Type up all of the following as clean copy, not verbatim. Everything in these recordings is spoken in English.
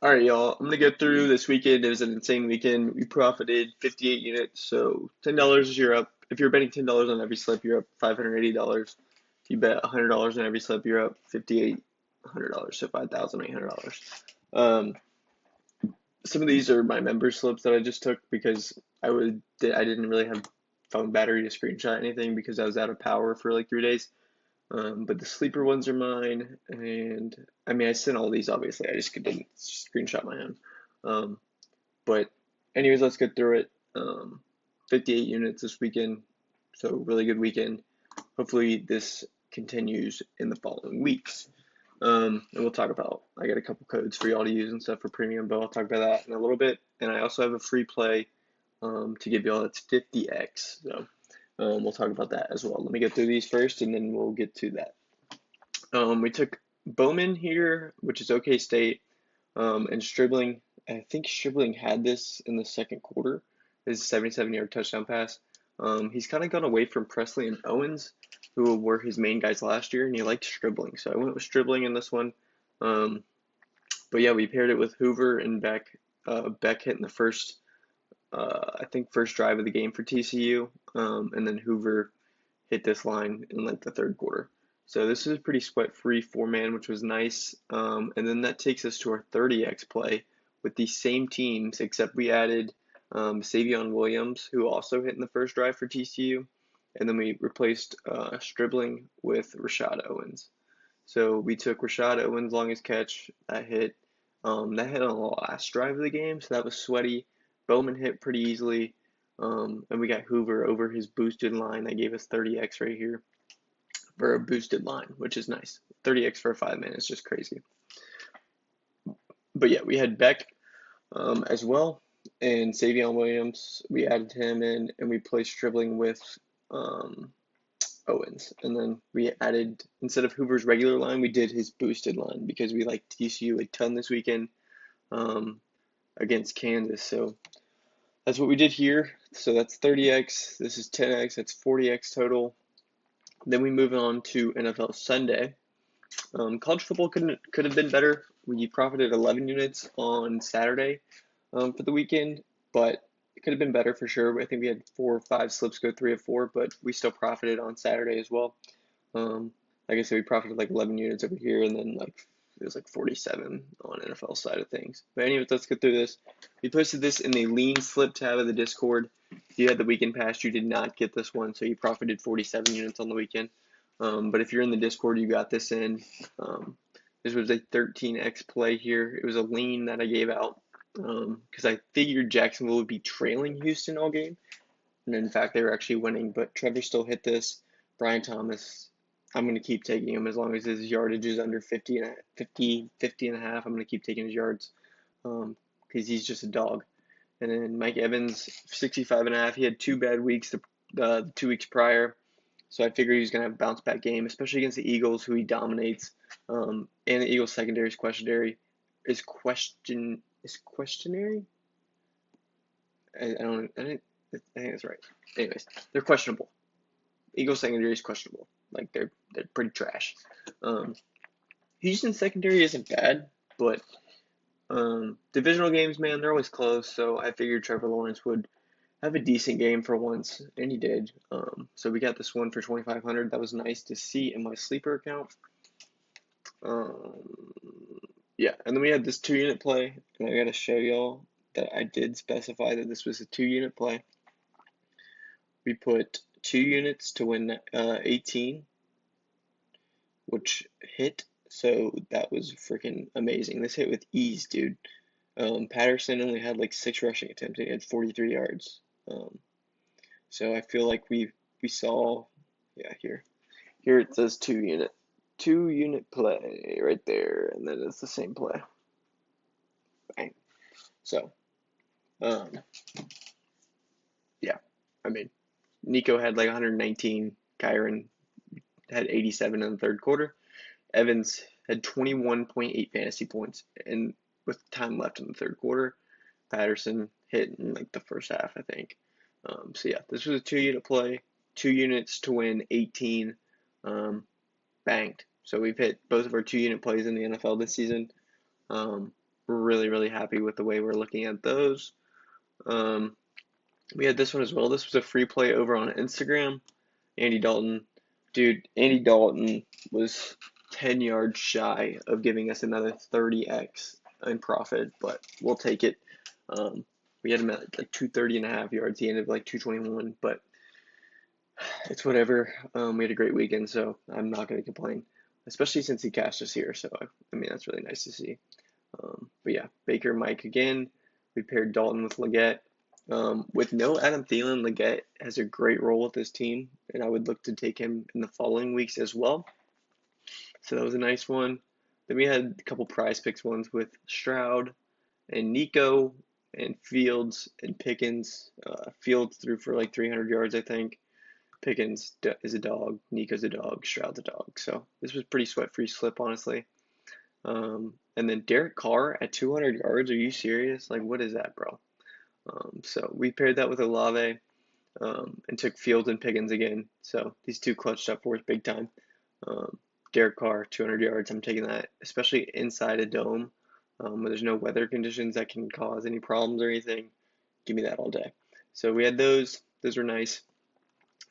All right, y'all. I'm gonna go through this weekend. It was an insane weekend. We profited 58 units, so $10 you're up. If you're betting $10 on every slip, you're up $580. If you bet $100 on every slip, you're up $5,800, so $5,800. Um, some of these are my member slips that I just took because I didn't really have phone battery to screenshot anything because I was out of power for like 3 days. But the sleeper ones are mine, and I mean, I sent all these obviously. I just didn't screenshot my own. Um, but anyways, let's get through it. 58 units this weekend, so really good weekend. Hopefully this continues in the following weeks. And we'll talk about, I got a couple codes for y'all to use and stuff for premium, but I'll talk about that in a little bit. And I also have a free play to give y'all that's 50x. So we'll talk about that as well. Let me get through these first, and then we'll get to that. We took BOWMAN here, which is OK State, and Stribling. I think Stribling had this in the second quarter. His 77-yard touchdown pass. He's kind of gone away from Presley and Owens, who were his main guys last year, and he liked Stribling. So I went with Stribling in this one. But yeah, we paired it with Hoover and Beck. Beck hitting the first, I think, first drive of the game for TCU, and then Hoover hit this line in like the third quarter. So this is a pretty sweat-free four-man, which was nice. And then that takes us to our 30x play with the same teams, except we added Savion Williams, who also hit in the first drive for TCU. And then we replaced Stribling with Rashad Owens. So we took Rashad Owens' longest catch. That hit on the last drive of the game, so that was sweaty. Bowman hit pretty easily. And we got Hoover over his boosted line. That gave us 30x right here for a boosted line, which is nice. 30x for a 5-man is just crazy. But yeah, we had Beck as well, and Savion Williams. We added him in, and we placed Stribling with Owens. And then we added, instead of Hoover's regular line, we did his boosted line because we liked TCU a ton this weekend against Kansas. So that's what we did here. So that's 30x. This is 10x. That's 40x total. Then we move on to NFL Sunday. College football could have been better. We profited 11 units on Saturday for the weekend, but it could have been better for sure. I think we had 4 or 5 slips go 3 of 4, but we still profited on Saturday as well. Like I said, we profited like 11 units over here, and then like it was like 47 on NFL side of things. But anyways, let's get through this. We posted this in the lean slip tab of the Discord. If you had the weekend pass, you did not get this one, so you profited 47 units on the weekend. But if you're in the Discord, you got this in. This was a 13x play here. It was a lean that I gave out because I figured Jacksonville would be trailing Houston all game. And in fact, they were actually winning, but Trevor still hit this. Brian Thomas, I'm going to keep taking him as long as his yardage is under 50 and a half. I'm going to keep taking his yards because he's just a dog. And then Mike Evans, 65 and a half. He had 2 bad weeks the 2 weeks prior. So I figured he was going to have a bounce back game, especially against the Eagles, who he dominates. And the Eagles secondary is questionary. I think that's right. Anyways, they're questionable. Eagles secondary is questionable. Like they're pretty trash. Houston secondary isn't bad, but divisional games, man, they're always close. So I figured Trevor Lawrence would have a decent game for once, and he did. So we got this one for 2,500. That was nice to see in my sleeper account. Yeah, and then we had this 2-unit play, and I gotta show y'all that I did specify that this was a 2-unit play. We put 2 units to win 18, which hit. So that was freaking amazing. This hit with ease, dude. Patterson only had like 6 rushing attempts, and he had 43 yards. So I feel like we saw, yeah, here it says 2-unit play right there, and then it's the same play. Bang. So, yeah, I mean, Nico had like 119, Kyron had 87 in the third quarter. Evans had 21.8 fantasy points, and with time left in the third quarter, Patterson hit in like the first half, I think. So yeah, this was a 2-unit play, 2 units to win 18, banked. So we've hit both of our 2-unit plays in the NFL this season. really, really happy with the way we're looking at those. Um, we had this one as well. This was a free play over on Instagram. Andy Dalton. Dude, Andy Dalton was 10 yards shy of giving us another 30x in profit, but we'll take it. We had him at like 230.5 yards. He ended up like 221, but it's whatever. We had a great weekend, so I'm not going to complain, especially since he cashed us here. So, I mean, that's really nice to see. But yeah, Baker, Mike again. We paired Dalton with Leggett. With no Adam Thielen, Leggett has a great role with this team, and I would look to take him in the following weeks as well. So that was a nice one. Then we had a couple prize picks ones with Stroud and Nico and Fields and Pickens. Fields threw for like 300 yards, I think. Pickens is a dog. Nico's a dog. Stroud's a dog. So this was pretty sweat-free slip, honestly. And then Derek Carr at 200 yards. Are you serious? Like, what is that, bro? So we paired that with Olave and took Fields and Pickens again. So these two clutched up for us big time. Derek Carr, 200 yards. I'm taking that, especially inside a dome where there's no weather conditions that can cause any problems or anything. Give me that all day. So we had those. Those were nice.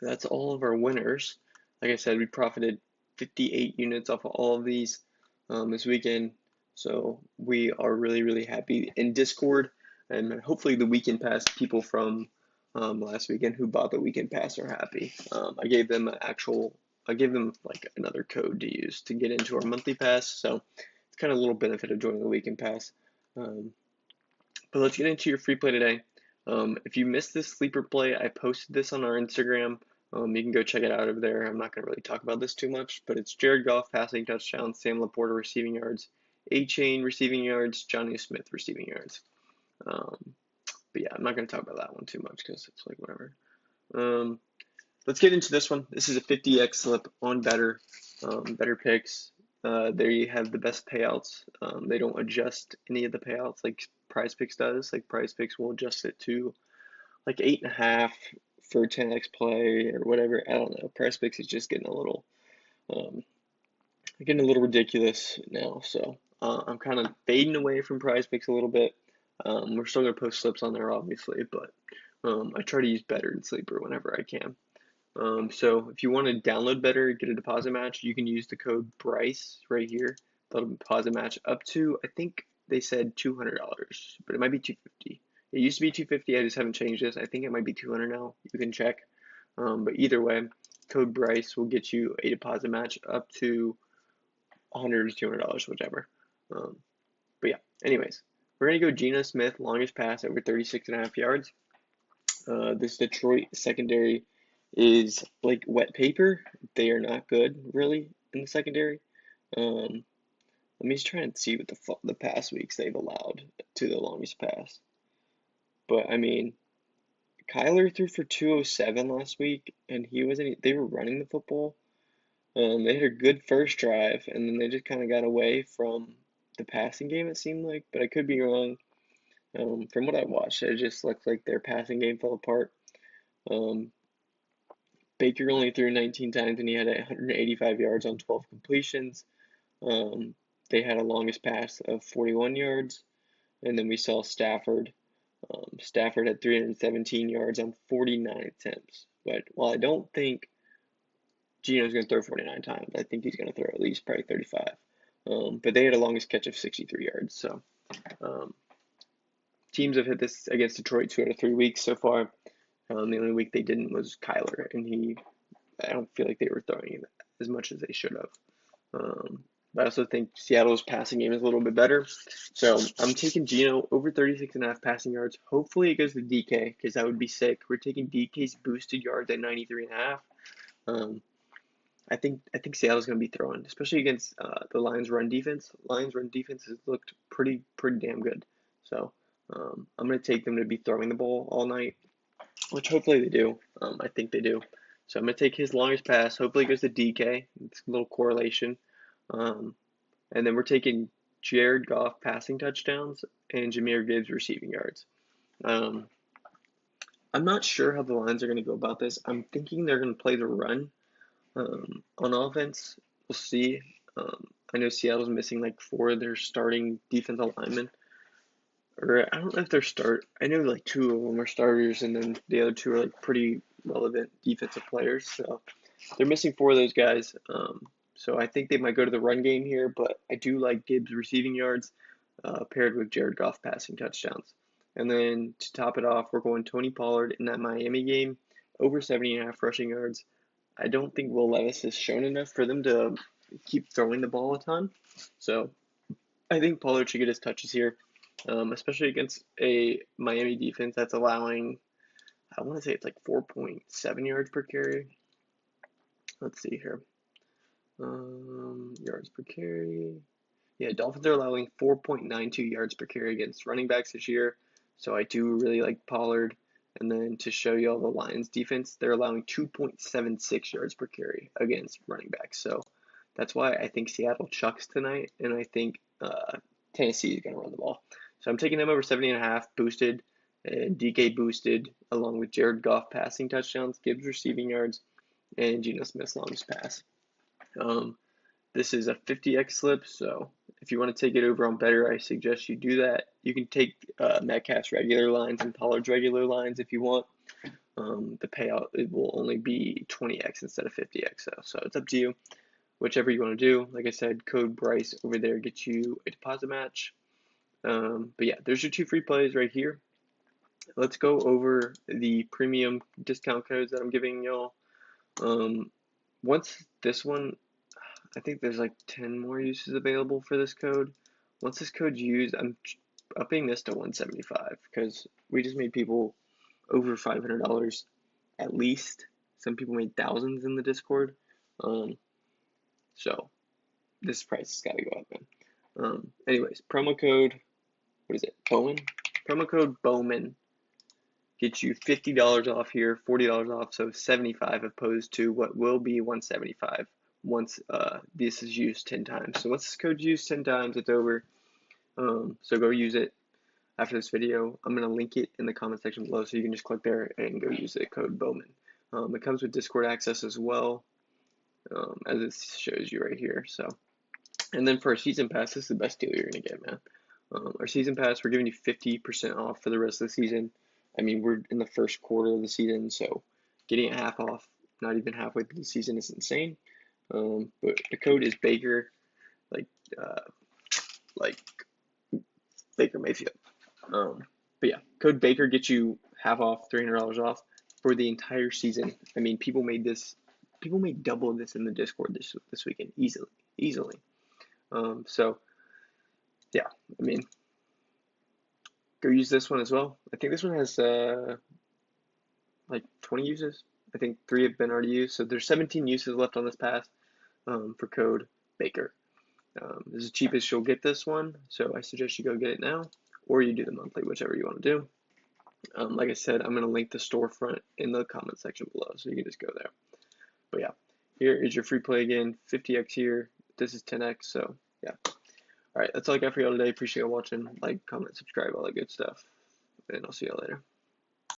That's all of our winners. Like I said, we profited 58 units off of all of these this weekend. So we are really, really happy in Discord. And hopefully the weekend pass people from last weekend who bought the weekend pass are happy. I gave them like another code to use to get into our monthly pass. So it's kind of a little benefit of joining the weekend pass. But let's get into your free play today. If you missed this sleeper play, I posted this on our Instagram. You can go check it out over there. I'm not going to really talk about this too much, but it's Jared Goff passing touchdown, Sam Laporta receiving yards, A-Chain receiving yards, Johnny Smith receiving yards. But yeah, I'm not going to talk about that one too much because it's like whatever. Let's get into this one. This is a 50x slip on better picks. There you have the best payouts. They don't adjust any of the payouts like Prize Picks does. Like Prize Picks will adjust it to like 8.5 for 10x play or whatever. I don't know. Prize Picks is just getting a little ridiculous now. So I'm kind of fading away from Prize Picks a little bit. We're still gonna post slips on there, obviously, but I try to use better and sleeper whenever I can. So if you want to download better, get a deposit match, you can use the code BRYCE right here. That'll deposit match up to, I think they said $200, but it might be $250. It used to be $250. I just haven't changed this. I think it might be $200 now. You can check. But either way, code BRYCE will get you a deposit match up to $100 to $200, whichever. But yeah, anyways, we're going to go Geno Smith, longest pass over 36.5 yards. This Detroit secondary is like wet paper. They are not good, really, in the secondary. Let me just try and see what the past weeks they've allowed to the longest pass. But, I mean, Kyler threw for 207 last week, and they were running the football. They had a good first drive, and then they just kind of got away from the passing game, it seemed like, but I could be wrong. From what I watched, it just looked like their passing game fell apart. Baker only threw 19 times, and he had 185 yards on 12 completions. They had a longest pass of 41 yards, and then we saw Stafford. Stafford had 317 yards on 49 attempts. But while I don't think Geno's going to throw 49 times, I think he's going to throw at least probably 35. But they had a longest catch of 63 yards. So teams have hit this against Detroit 2 out of 3 weeks so far. The only week they didn't was Kyler, and I don't feel like they were throwing as much as they should have. But I also think Seattle's passing game is a little bit better. So I'm taking Geno over 36.5 passing yards. Hopefully it goes to DK because that would be sick. We're taking DK's boosted yards at 93.5. I think Seattle's going to be throwing, especially against the Lions' run defense. Lions' run defense has looked pretty damn good. So I'm going to take them to be throwing the ball all night, which hopefully they do. I think they do. So I'm going to take his longest pass. Hopefully it goes to DK. It's a little correlation. And then we're taking Jared Goff passing touchdowns and Jahmyr Gibbs receiving yards. I'm not sure how the Lions are going to go about this. I'm thinking they're going to play the run on offense. We'll see. I know Seattle's missing like 4 of their starting defensive linemen. Or I don't know if they're I know like two of them are starters, and then the other two are like pretty relevant defensive players. So they're missing four of those guys. So I think they might go to the run game here, but I do like Gibbs receiving yards paired with Jared Goff passing touchdowns. And then to top it off, we're going Tony Pollard in that Miami game, over 70.5 rushing yards. I don't think Will Levis has shown enough for them to keep throwing the ball a ton. So I think Pollard should get his touches here, especially against a Miami defense that's allowing, I want to say it's like 4.7 yards per carry. Let's see here. Yards per carry. Yeah, Dolphins are allowing 4.92 yards per carry against running backs this year. So I do really like Pollard. And then to show you all the Lions defense, they're allowing 2.76 yards per carry against running backs. So that's why I think Seattle chucks tonight, and I think Tennessee is going to run the ball. So I'm taking them over 70.5 boosted, and DK boosted, along with Jared Goff passing touchdowns, Gibbs receiving yards, and Geno Smith's longest pass. This is a 50x slip, so if you want to take it over on BETR, I suggest you do that. You can take Metcalf's regular lines and Pollard's regular lines if you want. The payout, it will only be 20x instead of 50x, so it's up to you. Whichever you want to do. Like I said, code BRYCE over there gets you a deposit match. But yeah, there's your two free plays right here. Let's go over the premium discount codes that I'm giving y'all. Once this one, I think there's like 10 more uses available for this code. Once this code's used, I'm upping this to 175 because we just made people over $500 at least. Some people made thousands in the Discord. So this price has got to go up, man. Anyways, promo code, what is it? BOWMAN? Promo code BOWMAN gets you $50 off here, $40 off, so 75 opposed to what will be 175 once this is used 10 times. So once this code's used 10 times, it's over. So go use it after this video. I'm going to link it in the comment section below, so you can just click there and go use the code BOWMAN. It comes with Discord access as well, as it shows you right here. So, and then for a season pass, this is the best deal you're going to get, man. Our season pass, we're giving you 50% off for the rest of the season. I mean, we're in the first quarter of the season, so getting it half off, not even halfway through the season, is insane. But the code is Baker, like Baker Mayfield. But yeah, code Baker gets you half off, $300 off for the entire season. I mean, people made double this in the Discord this weekend easily. So yeah, I mean, go use this one as well. I think this one has like 20 uses. I think 3 have been already used, so there's 17 uses left on this pass for code Baker. This is the cheapest you'll get this one, so I suggest you go get it now, or you do the monthly, whichever you want to do. Like I said, I'm going to link the storefront in the comment section below, so you can just go there. But yeah, here is your free play again, 50x here. This is 10x, so yeah. All right, that's all I got for y'all today. Appreciate you watching. Like, comment, subscribe, all that good stuff, and I'll see y'all later.